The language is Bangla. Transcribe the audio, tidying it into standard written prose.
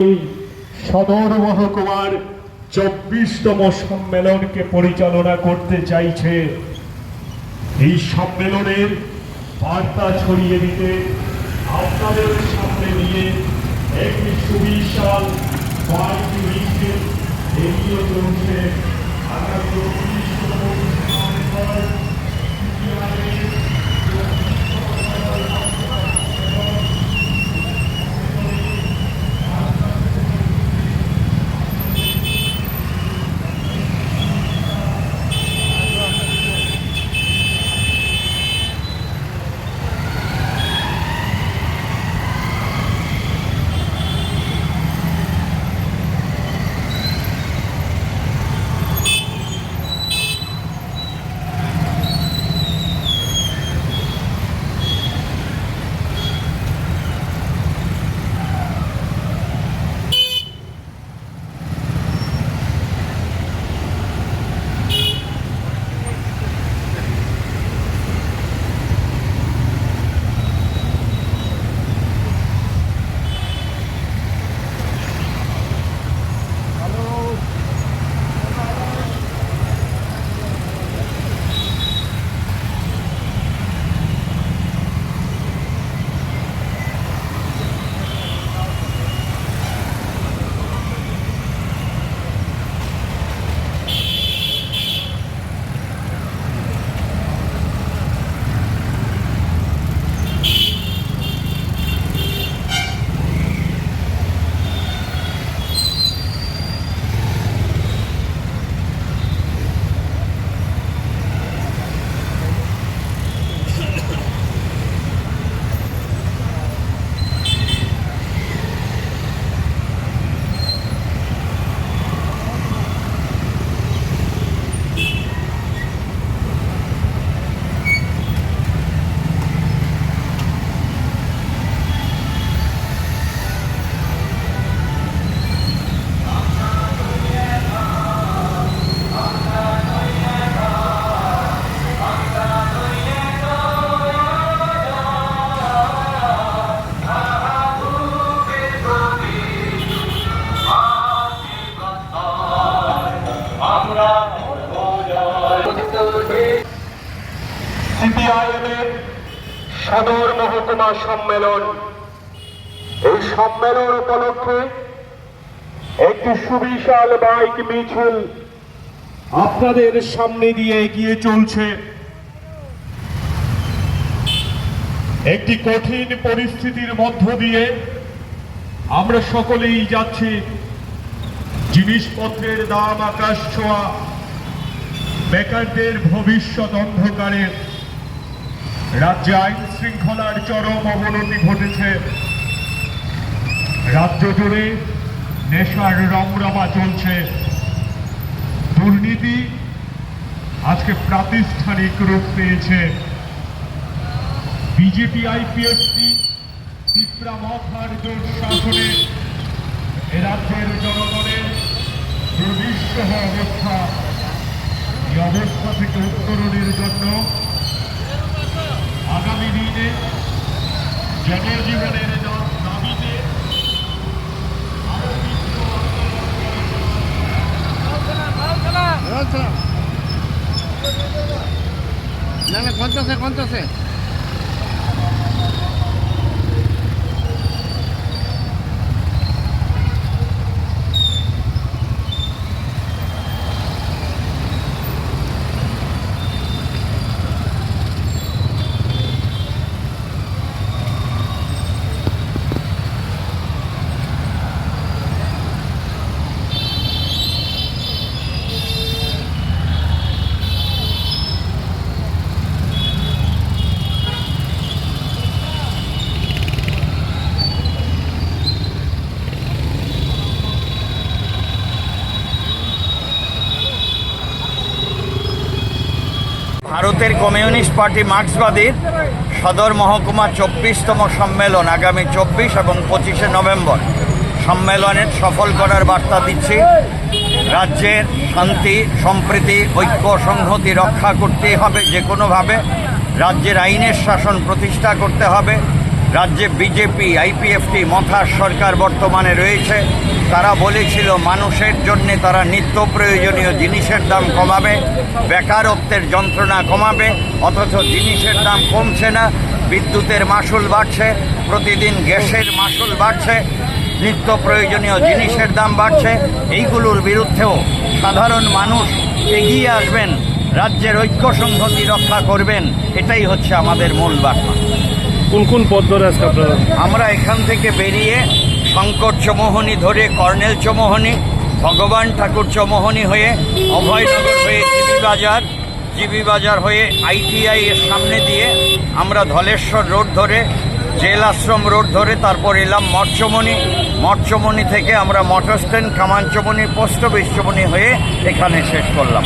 সদর মহকুমার 24তম সম্মেলনকে পরিচালনা করতে চাইছে। এই সম্মেলনের বার্তা ছড়িয়ে দিতে আপনাদের সামনে নিয়ে একটি সুবিশাল বাইক মিছিল এগিয়ে চলছে। আগামী 24তম সিপিআইএমের সদর মহকুমা সম্মেলন। এই সম্মেলন উপলক্ষে একটি সুবিশাল বাইক মিছিল আপনাদের সামনে দিয়ে এগিয়ে চলছে। একটি কঠিন পরিস্থিতির মধ্য দিয়ে আমরা সকলেই যাচ্ছি। জিনিসপত্রের দাম আকাশ ছোঁয়া, বেকারদের ভবিষ্যৎ অন্ধকারে, রাজ্যে আইন শৃঙ্খলার চরম অবনতি ঘটেছে। রাজ্য জুড়ে নেশার রমরমা চলছে। দুর্নীতি আজকে প্রাতিষ্ঠানিক রূপ পেয়েছে। বিজেপি আইপিএসসি তিপ্রা মথার জোট শাসনে এ রাজ্যের জনগণের দুর্বিষহ অবস্থা। এই অবস্থা থেকে উত্তরণের জন্য আগামী দিনে জনজীবনের দাবিতে কোনটাছে ভারতের কমিউনিস্ট পার্টি মার্ক্সবাদীর সদর মহকুমা 24তম সম্মেলন আগামী 24 এবং 25শে নভেম্বর সম্মেলনের সফল করার বার্তা দিচ্ছি। রাজ্যের শান্তি সম্প্রীতি ঐক্য সংহতি রক্ষা করতেই হবে, যে কোনোভাবে রাজ্যের আইনের শাসন প্রতিষ্ঠা করতে হবে। রাজ্যে বিজেপি আইপিএফটি মথার সরকার বর্তমানে রয়েছে। তারা বলেছিল মানুষের জন্যে তারা নিত্য প্রয়োজনীয় জিনিসের দাম কমাবে, বেকারত্বের যন্ত্রণা কমাবে, অথচ জিনিসের দাম কমছে না। বিদ্যুতের মাসুল বাড়ছে, প্রতিদিন গ্যাসের মাসুল বাড়ছে, নিত্য প্রয়োজনীয় জিনিসের দাম বাড়ছে। এইগুলোর বিরুদ্ধেও সাধারণ মানুষ এগিয়ে আসবেন, রাজ্যের ঐক্য সংহতি রক্ষা করবেন, এটাই হচ্ছে আমাদের মূল বার্তা। কোন কোন পথ ধরে আজকে আপনারা? আমরা এখান থেকে বেরিয়ে শঙ্কর চৌমোহনী ধরে কর্নেল চৌমোহনী, ভগবান ঠাকুর চৌমোহনী হয়ে অভয়নগর হয়ে জিবি বাজার হয়ে ITI এর সামনে দিয়ে আমরা ধলেশ্বর রোড ধরে জেল আশ্রম রোড ধরে তারপর এলাম মঠচমনি থেকে আমরা মোটর স্ট্যান্ড, কামানচমনি, পোস্ট অফিস চমনি হয়ে এখানে শেষ করলাম।